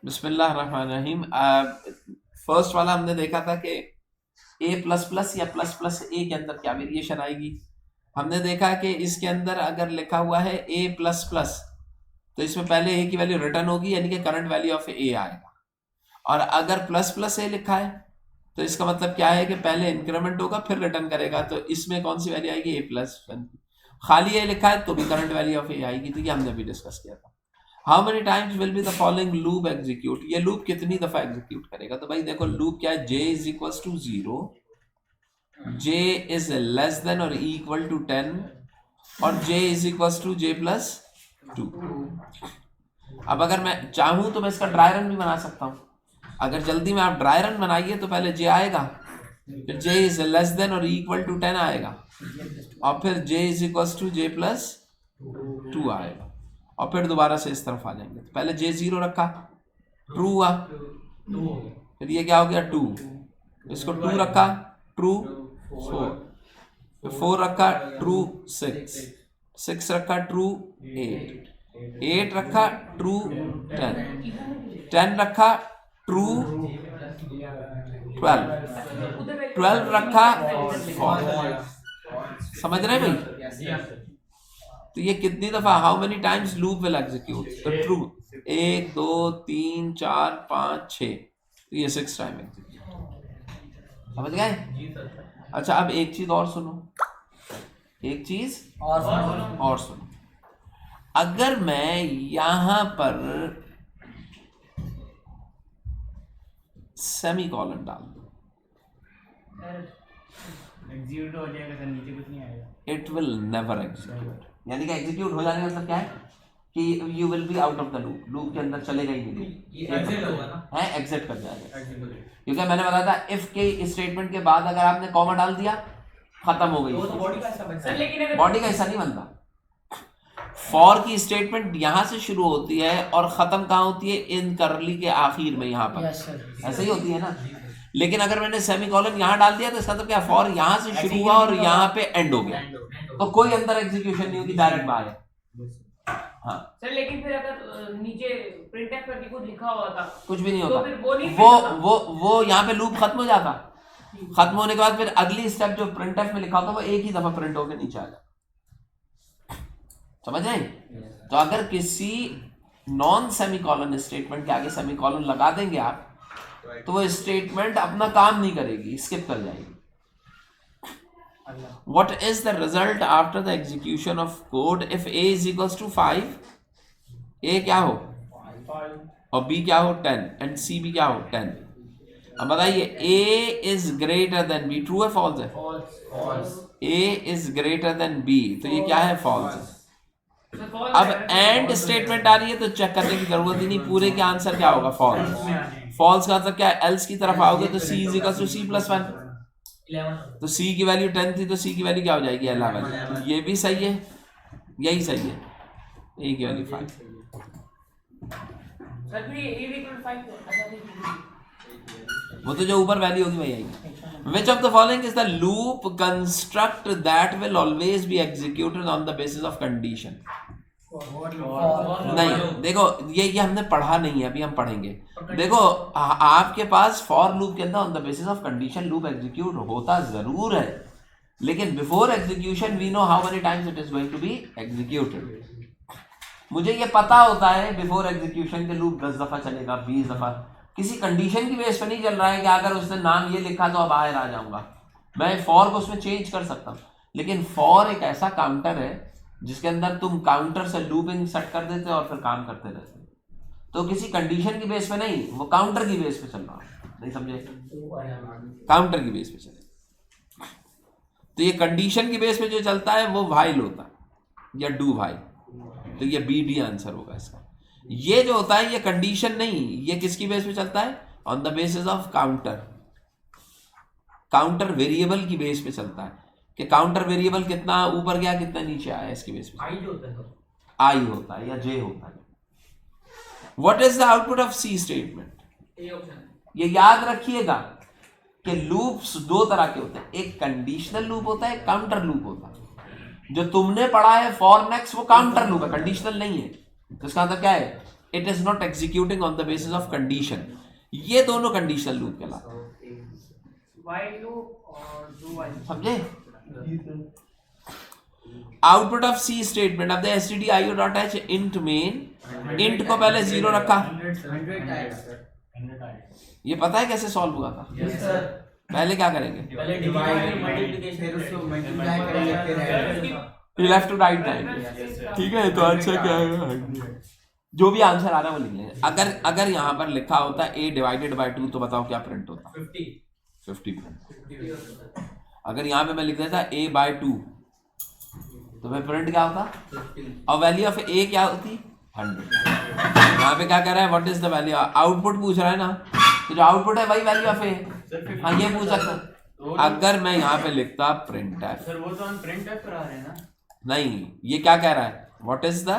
बिस्मिल्लाहिर्रहमानिर्रहीम। फर्स्ट वाला हमने देखा था कि ए प्लस प्लस या प्लस प्लस ए के अंदर क्या वेरिएशन आएगी। हमने देखा कि इसके अंदर अगर लिखा हुआ है ए प्लस प्लस तो इसमें पहले ए की वैल्यू रिटर्न होगी, यानी कि करंट वैल्यू ऑफ ए आएगा। और अगर प्लस प्लस ए लिखा है तो इसका मतलब क्या है कि पहले इंक्रीमेंट होगा फिर रिटर्न करेगा। तो इसमें कौन सी वैल्यू आएगी? ए प्लस। खाली ए लिखा है तो भी करंट वैल्यू ऑफ ए आएगी। तो ये हमने भी डिस्कस किया था। How many times will be the following loop execute? ये लूप कितनी दफा एग्जीक्यूट करेगा? तो भाई देखो लूप क्या है, J is equal to 0, J is less than और इक्वल टू 10 और J is equal to J plus 2। अब अगर मैं चाहूं तो मैं इसका ड्राई रन भी बना सकता हूं। अगर जल्दी में आप ड्राई रन बनाइए तो पहले जे आएगा, फिर जे इज लेस देन और इक्वल टू 10 आएगा, और फिर J is equal to J plus 2 आएगा, और फिर दोबारा से इस तरफ आ जाएंगे। तो पहले जे 0 रखा, ट्रू हुआ, फिर ये क्या हो गया 2, इसको 2 रखा, ट्रू 4, फिर 4 रखा, ट्रू 6, 6 रखा, ट्रू 8, 8 रखा, ट्रू 10, 10 रखा, ट्रू 12, 12 रखा, फॉल्स। समझ रहे हैं भाई? तो ये कितनी दफा, how many times loop will execute? तो ट्रू 1 2 3 4 5 6, तो ये 6 टाइम एग्जीक्यूट। समझ गए? अच्छा अब एक चीज और सुनो, एक चीज और सुनो। अगर मैं यहां पर सेमी कॉलन डाल दूं, एग्जीक्यूट हो जाएगा सर, नीचे कुछ नहीं आएगा। It will never execute. यानी कि एग्जीक्यूट हो जाने का मतलब क्या है कि you will be out of the loop, loop के अंदर चलेगा ही नहीं, ये एग्जिट होगा ना, है एग्जिट कर जाएगा। एग्जिट। क्योंकि मैंने बताया था इफ के स्टेटमेंट के बाद अगर आपने कॉमा डाल दिया खत्म हो गई, तो बॉडी का हिस्सा बनता है, लेकिन बॉडी का हिस्सा नहीं बनता। फॉर की स्टेटमेंट यहां से शुरू होती है और खत्म कहां होती है? इन करली के आखिर में, यहां पर ऐसे ही होती है ना। लेकिन अगर मैंने सेमीकोलन यहां डाल दिया तो इसका तो क्या, फॉर यहां से शुरू हुआ और यहां पे एंड हो गया, तो कोई अंदर एग्जीक्यूशन नहीं होगी, डायरेक्ट बाहर है। हाँ सर, लेकिन फिर अगर नीचे प्रिंटफ करके कुछ लिखा हुआ था, कुछ भी नहीं तो होता, फिर वो नहीं वो यहाँ पे लूप खत्म हो जाता। खत्म होने के बाद फिर अगली स्टेप जो प्रिंटफ में लिखा होता है वो एक ही दफा प्रिंट होकर नीचे आ जाता। समझ रहे? तो अगर किसी नॉन सेमीकोलन स्टेटमेंट के आगे सेमीकोलन लगा देंगे आप, तो वो स्टेटमेंट अपना काम नहीं करेगी, स्किप कर जाएगी। What is the result after the execution of code if a is equals to 5? a क्या हो और b क्या हो 10 and c भी क्या हो 10। अब बताइए a is greater than b, true है फॉल्स है? a is greater than b, तो ये क्या है? फॉल्स है। अब एंड स्टेटमेंट आ रही है तो चेक करने की जरूरत ही नहीं, पूरे के आंसर क्या होगा? फॉल्स। फॉल्स का मतलब क्या है? एल्स की तरफ आओगे तो c is equal to c plus 1, तो c की वैल्यू 10 थी तो c की वैल्यू क्या हो जाएगी? 11। तो ये भी सही है, यही सही है, a की वैल्यू 5। सर फिर ये इक्वल 5 तो अच्छा नहीं, वो तो जो ऊपर वैल्यू होगी वही आएगी। Which of the following is the loop construct that will always be executed on the basis of condition? नहीं, देखो ये हमने पढ़ा नहीं है, अभी हम पढ़ेंगे। देखो आपके पास फॉर लूप के अंदर on the basis of condition loop execute होता जरूर है, लेकिन before execution we know how many times it is going to be executed. मुझे ये पता होता है बिफोर एग्जीक्यूशन के लूप 10 दफा चलेगा, 20 दफा। किसी कंडीशन की बेस पे नहीं चल रहा है कि अगर उसने नाम ये लिखा तो अब बाहर आ जाऊंगा। मैं फॉर को उसमें चेंज कर सकता हूँ, लेकिन फॉर एक ऐसा काउंटर है जिसके अंदर तुम काउंटर से लूपिंग सेट कर देते हो और फिर काम करते रहते हो। तो किसी कंडीशन की बेस पे नहीं, वो काउंटर की बेस पे चल रहा है। नहीं समझे? काउंटर की बेस पे चले। तो ये कंडीशन की बेस पे जो चलता है वो व्हाइल होता है या डू व्हाइल, तो ये बी डी आंसर होगा इसका। ये जो होता है ये कंडीशन नहीं, ये किसकी बेस पे चलता है? On the basis of counter, counter variable की बेस पे चलता है कि काउंटर वेरिएबल कितना ऊपर गया कितना नीचे आया, इसकी बेस पे आई होता है या जे होता है। What is the output of C statement? ये याद रखिएगा कि लूप्स दो तरह के होते हैं, एक कंडीशनल लूप होता है, एक काउंटर लूप होता है। जो तुमने पढ़ा है फॉर नेक्स्ट वो काउंटर लूप है, कंडीशनल नहीं है। तो इसका मतलब क्या है? It is not executing on the basis of condition. ये दोनों कंडीशनल लूप कहलाते हैं, while loop और do while loop। समझे? आउटपुट ऑफ सी स्टेटमेंट, अब stdio dot h int main, int को पहले 0 रखा। 100 आएगा। ये पता है कैसे सॉल्व हुआ था? Yes sir. पहले क्या करेंगे? पहले डिवाइड मल्टीप्लिकेशन फिर उसको मल्टीप्लाई करेंगे फिर add. You have to write time, ठीक है? तो आंसर क्या है? जो भी आंसर आ रहा है वो लिख लेंगे। अगर यहाँ पर लिखा होता a डिवाइडेड बाय 2 तो बताओ क्या प्रिंट होता? 50 प्रिंट। अगर यहाँ पे मैं लिख देता a बाय 2 तो फिर प्रिंट क्या होता? और वैल्यू ऑफ a क्या होती? 100। यहाँ पे क्या कह रहा है? What is the value? Output पूछ रहा है ना, तो जो आउटपुट है वही वैल्यू ऑफ a। हाँ, ये पूछ सकता। अगर मैं यहाँ पे लिखता प्रिंट एफ, सर वो तो हम प्रिंट एफ करा रहे हैं ना। नहीं, ये क्या कह रहा है? What is the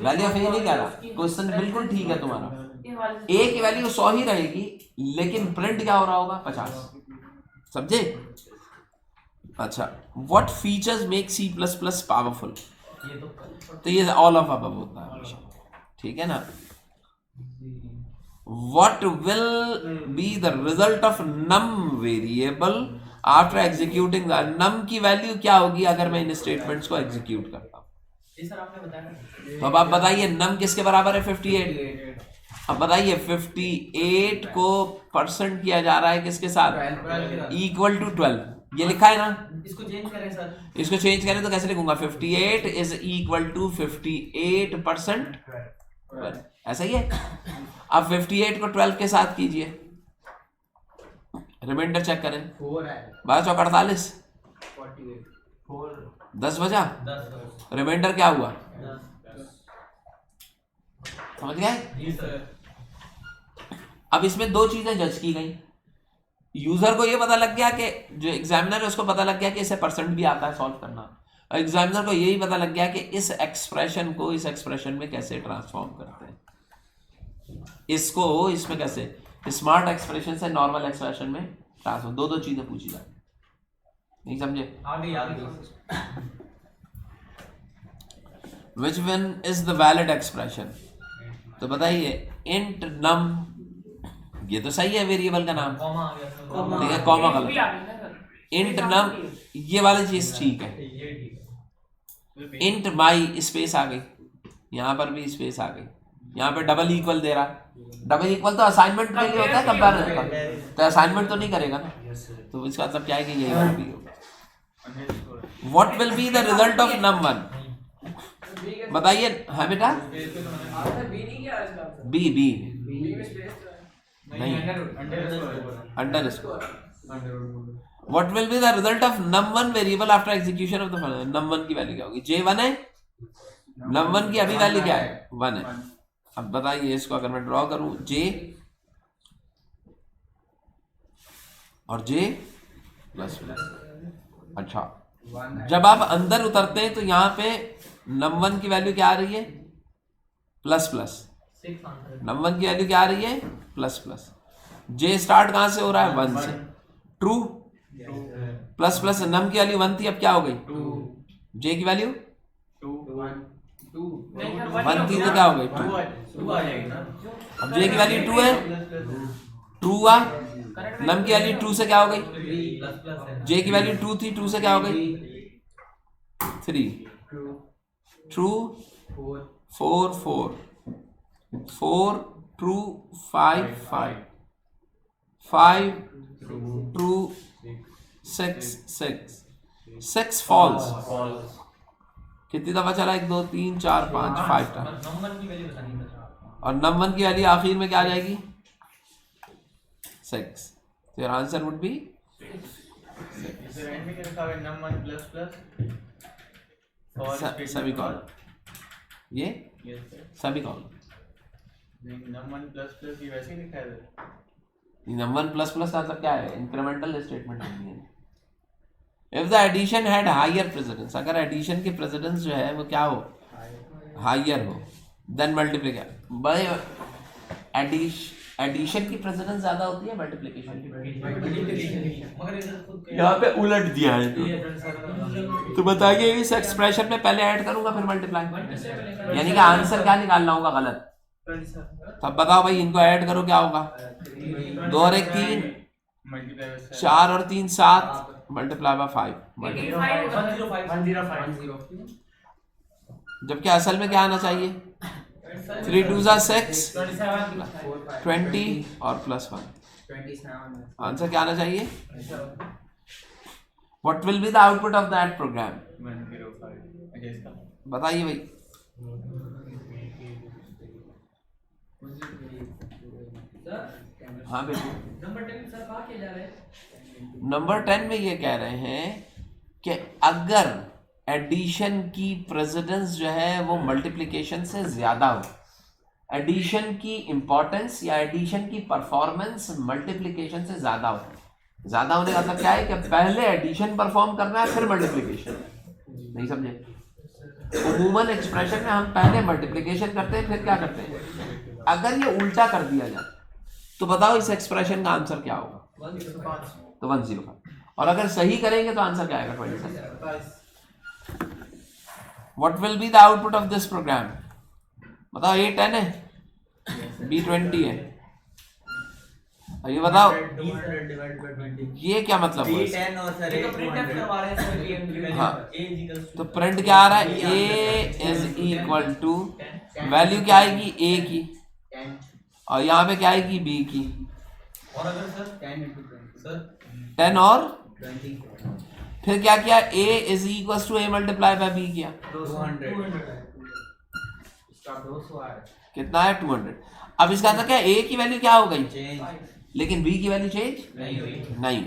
value of A नहीं कह रहा। क्वेश्चन बिल्कुल ठीक है तुम्हारा, ए की वैल्यू 100 ही रहेगी, लेकिन प्रिंट क्या हो रहा होगा? 50। समझे? अच्छा, what features make C plus plus powerful? तो ये ऑल ऑफ अबव होता है हमेशा, ठीक है ना? What will be the result of num variable after executing the num की वैल्यू क्या होगी अगर मैं इन स्टेटमेंट्स को एग्जीक्यूट करता हूं? सर आपने बताया। तो अब आप बताइए नम किसके बराबर है? 58। अब बताइए 58 को परसेंट किया जा रहा है किसके साथ? Equal to 12। ये लिखा है ना? इसको चेंज करें सर। इसको चेंज करें तो कैसे लिखूंगा? 58 इज इक्वल टू 58%, ऐसा ही है। अब 58 को 12 के साथ कीजिए, रिमाइंडर चेक करें। 4 है। 12 चौक 48, 48 4 10 बजा, 10 रिमाइंडर क्या हुआ? 10 समझ गए? जी सर। अब इसमें दो चीजें जज की गई। यूजर को ये पता लग गया कि जो एग्जामिनर है उसको पता लग गया कि इसे परसेंट भी आता है सॉल्व करना, और एग्जामिनर को यही पता लग गया कि इस एक्सप्रेशन को इस एक्सप्रेशन में कैसे ट्रांसफॉर्म करते हैं, इसको इसमें कैसे स्मार्ट एक्सप्रेशन से नॉर्मल एक्सप्रेशन में ट्रांसफॉर्म। दो चीजें पूछी जाती, नहीं समझे? आगे which one is the valid expression? तो बताइए इंट नम, ये तो सही है वेरिएबल का नाम, कॉमा आ गया सर। ठीक है, कॉमा भी गलत। आ गई ना सर। इंट नम, ये वाली चीज ठीक है। ये ठीक है। इंट माई स्पेस आ गई, यहाँ पर भी स्पेस आ गई, यहाँ पे डबल इक्वल दे रहा। डबल इक्वल तो असाइनमेंट के लिए होता है, कंपैरिजन का, तो असाइनमेंट तो नहीं करेगा ना, तो इसका मतलब क्या है कि यही भी होगा। What will be the result of num one? बताइए। हाँ बेटा, बी बी नहीं, underscore. What will be the result of num one variable after execution of the num one की वैल्यू क्या होगी? J1 है, नम वन की अभी वैल्यू क्या है? 1 है। अब बताइए इसको अगर मैं ड्रॉ करूं J और J प्लस प्लस। अच्छा, जब आप अंदर उतरते हैं तो यहाँ पे नम वन की वैल्यू क्या आ रही है? Plus plus. 6 answer. Num one की वैल्यू क्या आ रही है? Plus plus. J स्टार्ट कहाँ से हो रहा है? 1 से। ट्रू। प्लस प्लस नम की वैल्यू 1 थी, अब क्या हो गई? 2 J की वैल्यू 2 1 2 नहीं सर, 1 थी तो क्या हो गई? 2 आ जाएगी ना। अब J की वैल्यू 2 है, ट्रू हुआ। नम की वैल्यू 2 से क्या हो गई? प्लस प्लस है ना। J की वैल्यू 2 थी, 2 से क्या हो गई? 3। 2 ट्रू 4 4 4 4 ट्रू 5 5 5 ट्रू 6 6 6 फॉल्स। कितनी दफा चला? 1 2 3 4 5 5 टाइम। नंबर की वैल्यू बतानी है। और नम वन की वैल्यू आखिर में क्या आ जाएगी? 6। तो your answer would be sir end में क्या लिखा है? नंबर प्लस प्लस सभी कॉलम, ये यस सर। सभी कॉलम। नंबर प्लस प्लस ये वैसे ही लिखा है sir. Num one plus plus का मतलब क्या है? इंक्रीमेंटल स्टेटमेंट नहीं है। If the addition had higher precedence, अगर एडिशन की प्रेसिडेंस जो है वो क्या हो? हायर हो, देन मल्टीप्लाई क्या? बड़े एडिशन की प्रेसिडेंस ज्यादा होती है मल्टीप्लिकेशन की? मगर इधर खुद यहाँ पे उलट दिया है तो बताइए इस एक्सप्रेशन में पहले ऐड करूंगा फिर मल्टीप्लाई, यानी कि आंसर क्या निकालना होगा गलत। तब बताओ भाई इनको ऐड करो क्या होगा, 2 और 1 3, 4 और 3 7 मल्टीप्लाई बाय 5, जबकि असल में क्या आना चाहिए 3 2 6 20 और +1, आंसर क्या आना चाहिए? What will be the output of that program? 105 बताइए भाई। हाँ बेटे नंबर 10 में ये कह रहे हैं कि अगर एडिशन की प्रेसिडेंस जो है वो मल्टीप्लिकेशन से ज्यादा हो, एडिशन की इंपॉर्टेंस या एडिशन की परफॉर्मेंस मल्टीप्लिकेशन से ज्यादा हो। ज्यादा होने का मतलब क्या है कि पहले एडिशन परफॉर्म करना है फिर मल्टीप्लिकेशन, नहीं समझे? अमूमन एक्सप्रेशन में हम पहले मल्टीप्लिकेशन करते हैं फिर क्या करते हैं। अगर ये उल्टा कर दिया जाए तो बताओ इस एक्सप्रेशन का आंसर क्या होगा? तो 105। और अगर सही करेंगे तो आंसर क्या आएगा? 27। What will be the output of this program? बताओ A 10 है, B 20 है, और ये बताओ ये क्या मतलब हुआ? हाँ तो प्रिंट क्या आ रहा है? A is equal to value क्या आएगी A की, और यहाँ पे क्या आएगी B की, और अगर सर 10 और 20, फिर क्या किया? A is equal to A multiply by B किया, 200 कितना है? 200। अब इसका मतलब क्या? A की वैल्यू क्या हो गई लेकिन B की वैल्यू चेंज नहीं।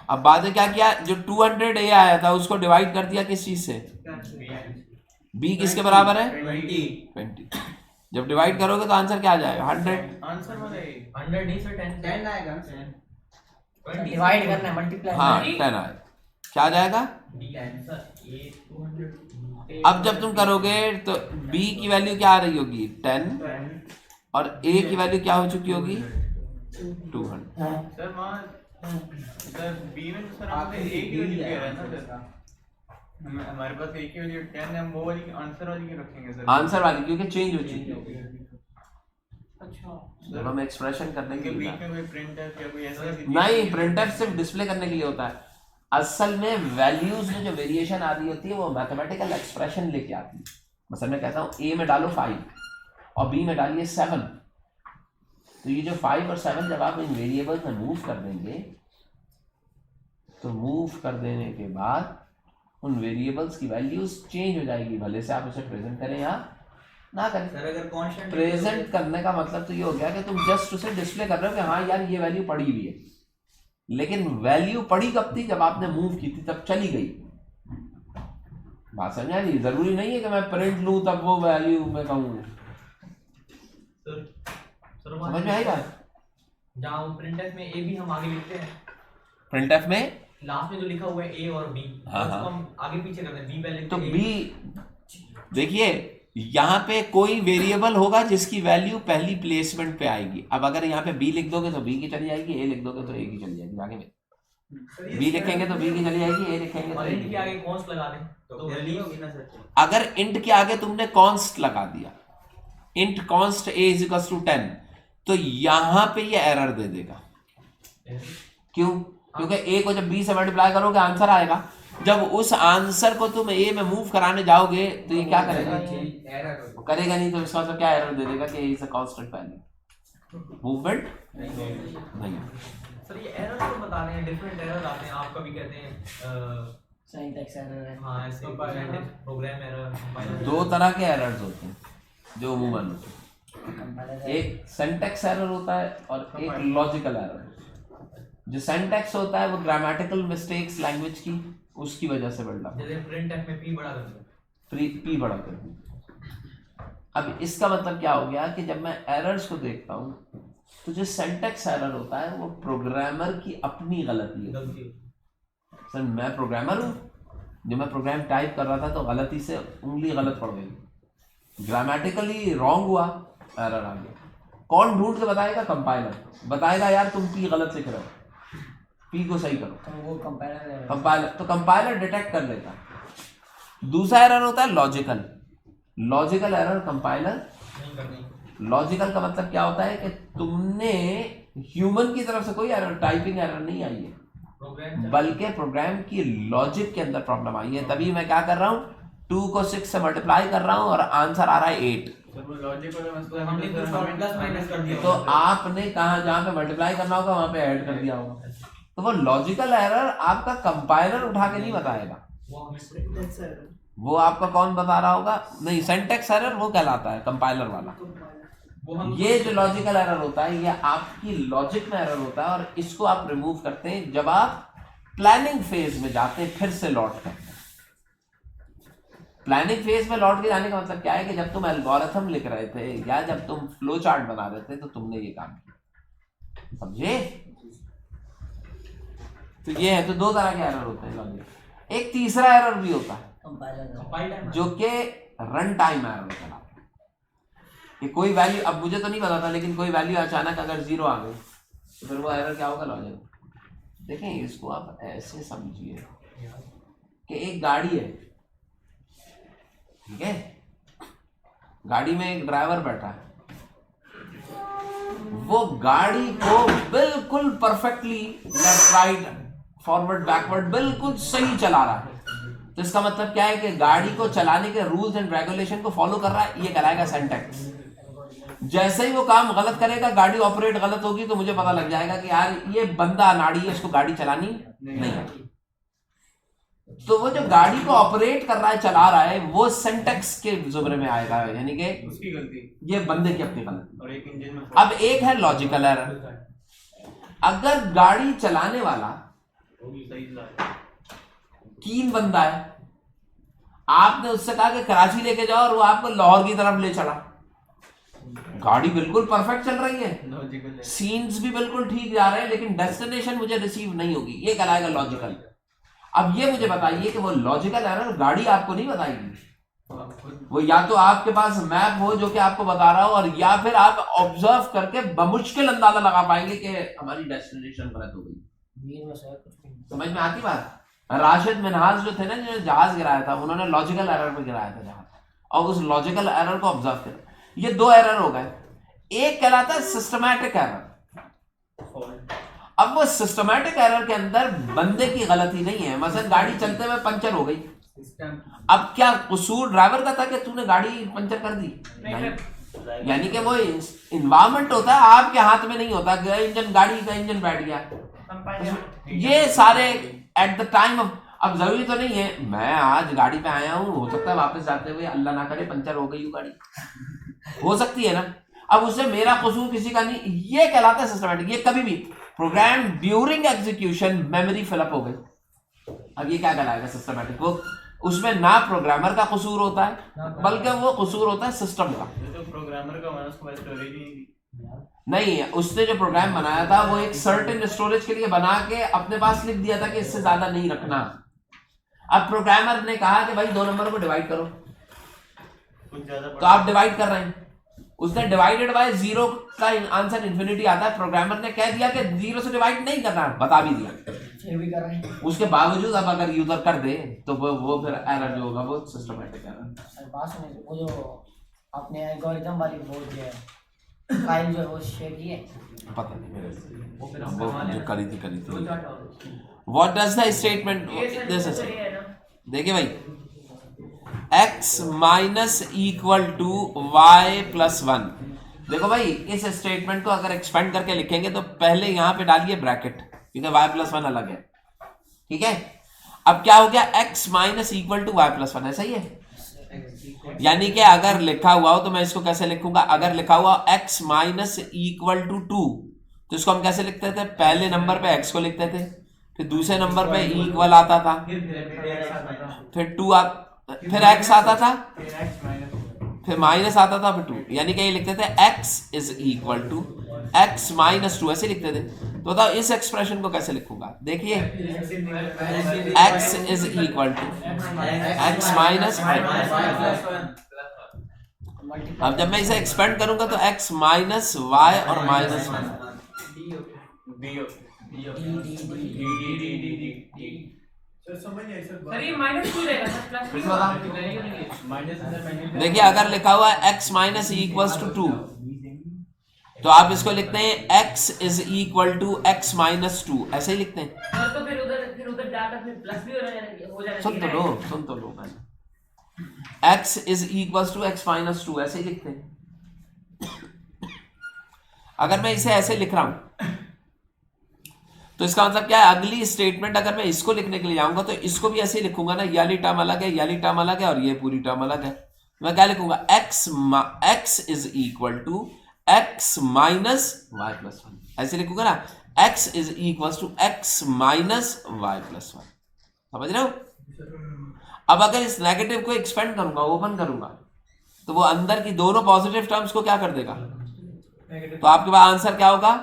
अब बाद में क्या किया? जो 200 A आया था उसको डिवाइड कर दिया किस चीज से? B किसके बराबर है? 20। जब डिवाइड करोगे तो आंसर क्या आ जाएगा? 100। आंसर वाला 100 नहीं सर 10 आएगा, डिवाइड करना है मल्टीप्लाई। हाँ 10 आएगा, क्या आ जाएगा? अब जब तुम करोगे तो B की वैल्यू क्या आ रही होगी? 10, और A की वैल्यू क्या हो चुकी होगी? 200। सर वहाँ सर B में तो सर आपने A की वैल्यू कह रहा है ना सर, हमारे पास A की वैल्यू 10 है, हम वो वाली आंसर वाली क्यों रखेंगे सर? आंसर वाली क्योंकि चेंज हो चुकी है। अच्छा जब हम एक्सप्रेशन करने के लिए बीच में कोई प्रिंटफ या कोई ऐसा नहीं, प्रिंटफ सिर्फ डिस्प्ले करने के लिए होता है। असल में वैल्यूज में जो वेरिएशन आ रही होती है वो मैथमेटिकल एक्सप्रेशन लेके आती है। मतलब मैं कहता हूँ A में डालो 5 और B में डालिए 7, तो ये जो 5 और 7 जब आप इन वेरिएबल्स में मूव कर देंगे तो मूव कर देने के बाद उन वेरिएबल्स की वैल्यूज चेंज हो जाएगी, भले से आप उसे प्रेजेंट करें या ना करें। सर अगर कांस्टेंट प्रेजेंट करने का मतलब तो ये हो गया कि तुम जस्ट उसे डिस्प्ले कर रहे हो कि हाँ यार ये वैल्यू पड़ी हुई है, लेकिन वैल्यू पड़ी कब थी? जब आपने मूव की थी तब चली गई। बात समझा नहीं? जरूरी नहीं है कि मैं प्रिंट लूं तब वो वैल्यू मैं कहूँ। समझ में आई बात? जहाँ प्रिंटफ में A भी हम आगे लिखते हैं, प्रिंटफ में लास्ट में जो लिखा हुआ है A और B, हाँ, उसको हाँ। हम आगे पीछे करते हैं। B पहले तो लिखते B हैं, देखिए यहाँ पे कोई वेरिएबल होगा जिसकी वैल्यू पहली प्लेसमेंट पे आएगी। अब अगर यहाँ पे B लिख दोगे तो B की चली जाएगी, A लिख दोगे तो A की चली जाएगी। आगे में B लिखेंगे तो B की चली जाएगी, A लिखेंगे तो और A इनके की। आगे कॉन्स्ट लगा दें तो वैल्यू होगी ना सर? अगर इंट के आगे तुमने कॉन्स्ट लगा दिया, int const A is equal to 10, तो यहाँ पे ये एरर दे देगा। क्यों? क्योंकि A को जब B से मल्टीप्लाई करोगे आंसर आएगा, जब उस आंसर को तुम A में मूव कराने जाओगे तो ये क्या करेगा? करेगा नहीं, तो इसका मतलब क्या एरर दे देगा कि is a constant value, movement नहीं। सर ये एरर तो बता रहे हैं, डिफरेंट एरर आते हैं, आप कभी कहते हैं सिंटैक्स एरर है। हाँ ऐसे प्रोग्राम एरर। 2 तरह के एरर्स होते हैं जो अमूमन होते हैं, एक सिंटैक्स एरर होता है और एक लॉजिकल एरर होता है। जो सिंटैक्स होता है वो ग्रामेटिकल मिस्टेक्स लैंग्वेज की, उसकी वजह से बढ़ता है। जैसे प्रिंटफ में P बड़ा कर दो, P बड़ा कर दूं। अब इसका मतलब क्या हो गया कि जब मैं एरर्स को देखता हूँ तो जो सिंटैक्स एरर होता है वो प्रोग्रामर की अपनी गलती है। सर मैं प्रोग्रामर हूँ, जब मैं प्रोग्राम टाइप कर रहा था तो गलती से उंगली गलत पड़ गई, ग्रामेटिकली रॉन्ग हुआ, एरर आ गया। कौन ढूंढ के बताएगा? कंपाइलर बताएगा यार तुम पी गलत लिख रहे हो, पी को सही करो। तो वो कंपाइलर कंपाइलर तो कंपाइलर डिटेक्ट कर लेता है। दूसरा एरर होता है logical. Logical error compiler, logical का मतलब क्या होता है कि तुमने ह्यूमन की तरफ से कोई एरर, टाइपिंग एरर नहीं आई है, बल्कि प्रोग्राम की लॉजिक के अंदर प्रॉब्लम आई है। तभी मैं क्या कर रहा हूँ, 2 को 6 से मल्टीप्लाई कर रहा हूँ और आंसर आ रहा है 8। सर वो लॉजिक वाला मसला है, हमने कुछ प्लस माइनस कर दिया तो आपने कहा जहां पे मल्टीप्लाई करना होगा वहां पे ऐड कर दिया होगा। तो वो लॉजिकल एरर आपका कंपाइलर उठा के नहीं बताएगा, वो आपका कौन बता रहा होगा? नहीं, सिंटैक्स एरर वो कहलाता है कंपाइलर वाला। ये जो लॉजिकल एरर होता है ये आपकी लॉजिक में एरर होता है और इसको आप रिमूव करते हैं जब आप प्लानिंग फेज में जाते हैं, फिर से लौट करते हैं। प्लानिंग फेज में लौट के जाने का मतलब क्या है कि जब तुम एल्गोरिथम लिख रहे थे या जब तुम फ्लो चार्ट बना रहे थे तो तुमने ये काम किया, समझे? तो ये है, तो 2 तरह के एरर होते हैं लॉजिक। एक तीसरा एरर भी होता है कंपाइलर जो कि रन टाइम एरर कहलाता है। कि कोई वैल्यू, अब मुझे तो नहीं पता था, लेकिन कोई वैल्यू अचानक अगर 0 आ गई तो फिर वो एरर क्या होगा? लॉजिक। देखें इसको आप ऐसे समझिए कि एक गाड़ी है, ठीक है, गाड़ी में एक ड्राइवर बैठा है, वो गाड़ी को बिल्कुल perfectly left right forward backward बिल्कुल सही चला रहा है। तो इसका मतलब क्या है कि गाड़ी को चलाने के रूल्स एंड रेगुलेशन को फॉलो कर रहा है, ये कहलाएगा सिंटैक्स। जैसे ही वो काम गलत करेगा, गाड़ी ऑपरेट गलत होगी, तो मुझे पता लग जाएगा कि यार ये बंदा अनाड़ी है, इसको गाड़ी चलानी नहीं आती। तो वो जो गाड़ी को ऑपरेट कर रहा है, चला रहा है, वो सिंटैक्स के जुमरे में आएगा, यानी कि उसकी गलती, ये बंदे की अपनी गलती। और एक इंजन में अब एक है लॉजिकल एरर। अगर गाड़ी चलाने वाला सही चला रहा है, 3 बंदा है, आपने उससे कहा कि कराची लेके जाओ और वो आपको लाहौर की तरफ ले चला, गाड़ी बिल्कुल परफेक्ट चल रही है, लॉजिकल है। सीन्स भी बिल्कुल ठीक जा रहे हैं, लेकिन डेस्टिनेशन मुझे रिसीव नहीं होगी, ये कहलाएगा लॉजिकल। अब ये मुझे बताइए कि वो लॉजिकल एरर गाड़ी आपको नहीं बताएगी, वो या तो आपके पास मैप हो जो कि आपको बता रहा हो, और या फिर आप ऑब्जर्व करके बमुश्किल अंदाजा लगा पाएंगे कि हमारी डेस्टिनेशन गलत हो गई। समझ में आती बात? राशिद मिनहाज जो थे ना, जो जहाज गिराया था, उन्होंने लॉजिकल एरर पे गिराया था जहाज, और उस लॉजिकल एरर को ऑब्जर्व किया। ये 2 एरर हो गए। एक कहलाता है सिस्टमैटिक एरर। अब वो सिस्टमैटिक एरर के अंदर बंदे की गलती नहीं है, मसलन गाड़ी चलते हुए पंचर हो गई, अब क्या कसूर ड्राइवर का था कि तूने गाड़ी पंचर कर दी? नहीं, यानी कि वो इन्वायरमेंट होता है, आपके हाथ में नहीं होता। इंजन, गाड़ी का इंजन बैठ गया, ये सारे एट द टाइम ऑफ, अब जरूरी तो नहीं है मैं आज गाड़ी पे आया हूं, हो सकता है वापस जाते हुए अल्लाह ना करे पंचर हो गई हो गाड़ी, हो सकती है ना। अब उससे मेरा कसूर किसी का नहीं, ये कहलाता है सिस्टमैटिक। ये कभी भी program during execution memory fill up हो गई, अब ये क्या कहलाएगा? सिस्टमैटिक। वो उसमें ना प्रोग्रामर का कसूर होता है, बल्कि वो कसूर होता है सिस्टम का। तो प्रोग्रामर का मानस को स्टोरेज नहीं, उसने जो प्रोग्राम बनाया था वो एक सर्टेन स्टोरेज के लिए बना के अपने पास लिख दिया था कि इससे ज्यादा नहीं रखना। अब प्रोग्रामर ने कहा कि भाई 2 नंबर को डिवाइड करो, तो आप डिवाइड कर रहे हैं, उसने डिवाइडेड बाय 0 का आंसर इन्फिनिटी आता है। प्रोग्रामर ने कह दिया कि 0 से डिवाइड नहीं करना, बता भी दिया, फिर भी कर रहे हैं। उसके बावजूद अब अगर यूजर कर दे तो वो फिर एरर जो होगा वो सिस्टमैटिक एरर। सर बात सुनिए, वो जो आपने एल्गोरिथम वाली बोल दिया है, फाइल जो है वो शेयर की है, पता नहीं मेरे से, वो जो करी थी। What does the statement this is, देखिए भाई, x minus equal to Y plus 1। देखो भाई, इस स्टेटमेंट को अगर एक्सपेंड करके लिखेंगे तो पहले यहां पे डालिए ब्रैकेट, क्योंकि y प्लस 1 अलग है, ठीक है। अब क्या हो गया, x minus equal to Y plus 1 है, सही है। यानी कि अगर लिखा हुआ हो तो मैं इसको कैसे लिखूंगा? अगर लिखा हुआ x माइनस इक्वल टू 2 तो इसको हम कैसे लिखते थे? पहले नंबर पे x को लिखते थे, फिर दूसरे नंबर पे इक्वल आता था, फिर 2 फिर x आता था, फिर माइनस आता था, फिर 2, यानी कि ये लिखते थे x is equal to x minus 2, ऐसे लिखते थे। तो बताओ इस एक्सप्रेशन को कैसे लिखूंगा? देखिए, x is equal to x minus, multiply अब जब मैं इसे एक्सपेंड करूंगा तो x माइनस वाई और माइनस वन। सर ये माइनस क्यों रहेगा सर, प्लस क्यों होगा? देखिए अगर लिखा हुआ है x माइनस इक्वल्स टू 2 तो आप इसको लिखते हैं x is equal to x minus 2, ऐसे ही लिखते हैं। सर तो फिर उधर डाटा फिर प्लस भी हो जाना सुन तो चाहिए। लो सुन तो लो मैंने, x is equals to x minus 2 ऐसे ही लिखते हैं। अगर मैं इसे ऐसे लिख रहा हूं तो इसका मतलब क्या है, अगली स्टेटमेंट अगर मैं इसको लिखने के लिए जाऊंगा तो इसको भी ऐसे ही लिखूंगा ना, ये वाली टर्म अलग है, ये वाली टर्म अलग है और ये पूरी टर्म अलग है। मैं क्या लिखूंगा, x is equal to x minus Y plus one, ऐसे लिखूंगा ना, x is equal to x minus Y plus one. समझ रहे हो? अब अगर इस नेगेटिव को एक्सपेंड करूंगा, ओपन करूंगा, तो वो अंदर की दोनों पॉजिटिव टर्म्स को क्या कर देगा, तो आपके पास आंसर क्या होगा,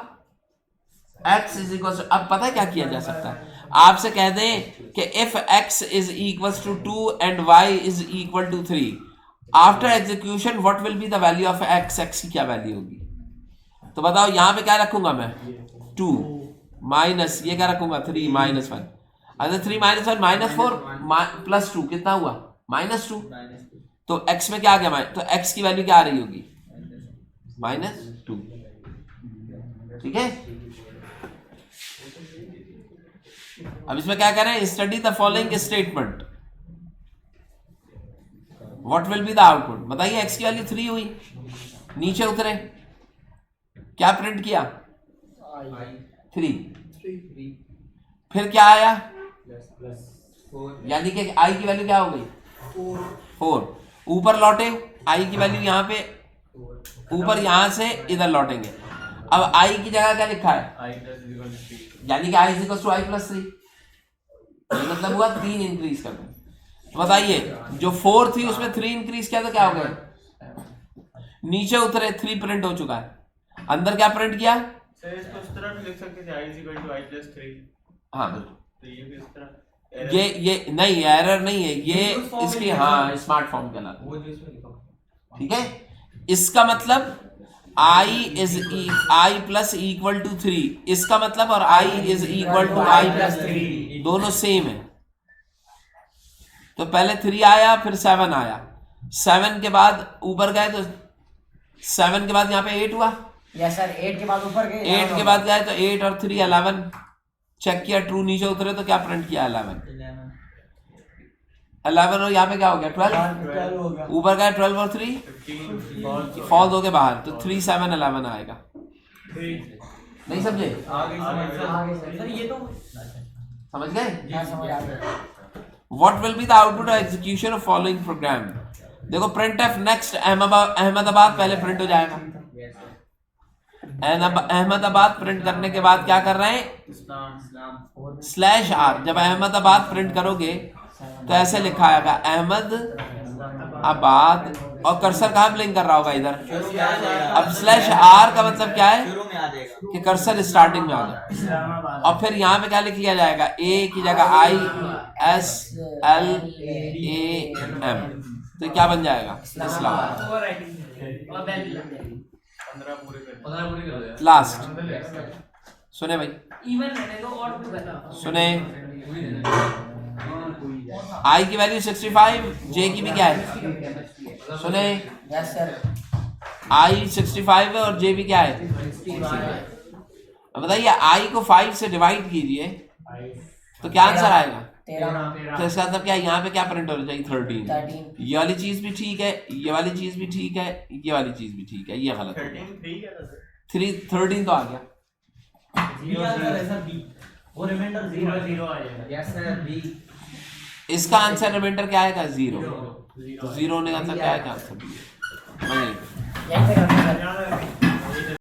x इज इक्वल टू, अब पता है क्या किया जा सकता है, आपसे कह दें कि if x is equal to 2 and y is equal to 3, after execution what will be the value of x, x की क्या वैल्यू होगी। तो बताओ यहां पे क्या रखूंगा मैं, 2 माइनस ये क्या रखूंगा, 3 माइनस 1, अगर 3 माइनस 1 माइनस 4 प्लस 2 कितना हुआ, माइनस 2, तो x में क्या आ गया, तो x की वैल्यू क्या आ रही होगी, माइनस 2। ठीक है, अब इसमें क्या कह रहे हैं, study the following statement, what will be the output. बताइए x की वैल्यू 3 हुई, नीचे उतरे, क्या प्रिंट किया, 3, फिर क्या आया, यानी कि i की वैल्यू क्या हो गई, 4, ऊपर लौटे, i की वैल्यू यहां पे ऊपर, यहां से इधर लौटेंगे। अब i की जगह क्या लिखा है, यानी कि i is equal to i plus 3, मतलब हुआ 3 इंक्रीज कर दो। तो बताइए जो 4 थी उसमें 3 इंक्रीज किया तो क्या हो गया, नीचे उतरे 3 प्रिंट हो चुका है, अंदर क्या प्रिंट किया, सर इसको इस तरह भी लिख सकते थे i is equal to i plus 3, हाँ बिल्कुल, तो ये भी इस तरह, ये नहीं एरर नहीं है, ये इसकी हाँ स्मार्ट फॉर्म कहलाता है। ठीक है, इसका मतलब i प्लस इक्वल टू 3, इसका मतलब और i is equal to i plus 3 दोनों सेम है। तो पहले 3 आया, फिर 7 आया, 7 के बाद ऊपर गए तो 7 के बाद यहाँ पे 8 हुआ, यस सर, 8 के बाद ऊपर गए, 8 के बाद गए तो 8 और 3 11, चेक किया ट्रू, नीचे उतरे तो क्या प्रिंट किया, 11 और यहाँ पे क्या हो गया 12 हो गया, ऊपर गए 12 और 3 15 फॉल्स हो गए बाहर, तो 3 7 11 आएगा। नहीं समझे, आगे सर, ये तो समझ गए, हाँ, समझ आ गया। What will be the output of execution of following programme. देखो प्रिंट एफ नेक्स्ट अहमदाबाद पहले प्रिंट हो जाएगा, अहमदाबाद प्रिंट करने के बाद क्या कर रहे हैं, स्लैश आर, जब अहमदाबाद प्रिंट करोगे तो ऐसे लिखा आएगा अहमदाबाद, और कर्सर कहाँ ब्लिंक कर रहा होगा, इधर। अब स्लैश आर का मतलब क्या है कि कर्सर स्टार्टिंग में आ गया, और फिर यहाँ पे क्या लिख लिया जाएगा, ए की जगह ISLAM, तो क्या बन जाएगा, इस्लाम। ओवर राइटिंग और बेल 15 पूरे कर दो। लास्ट सुने भाई, इवन रहने दो और भी बता, सुने, आई की वैल्यू 65, जे की भी क्या है, सुने, यस सर, आई 65 है और जे भी क्या है। अब बताइए आई को 5 से डिवाइड कीजिए तो क्या आंसर आएगा, 13, तो इसका मतलब क्या, यहाँ पे क्या प्रिंट होना चाहिए, 13। 13, ये वाली चीज भी ठीक है, ये वाली चीज भी ठीक है, ये वाली चीज भी ठीक है, ये गलत है, 13 3 क्या था सर, 13 तो आ गया, वो रिमाइंडर 0 आ जाएगा, यस सर, बी, इसका आंसर रिमाइंडर क्या आएगा, 0, तो 0 होने का मतलब क्या है, आंसर यहीं पे करते हैं सर।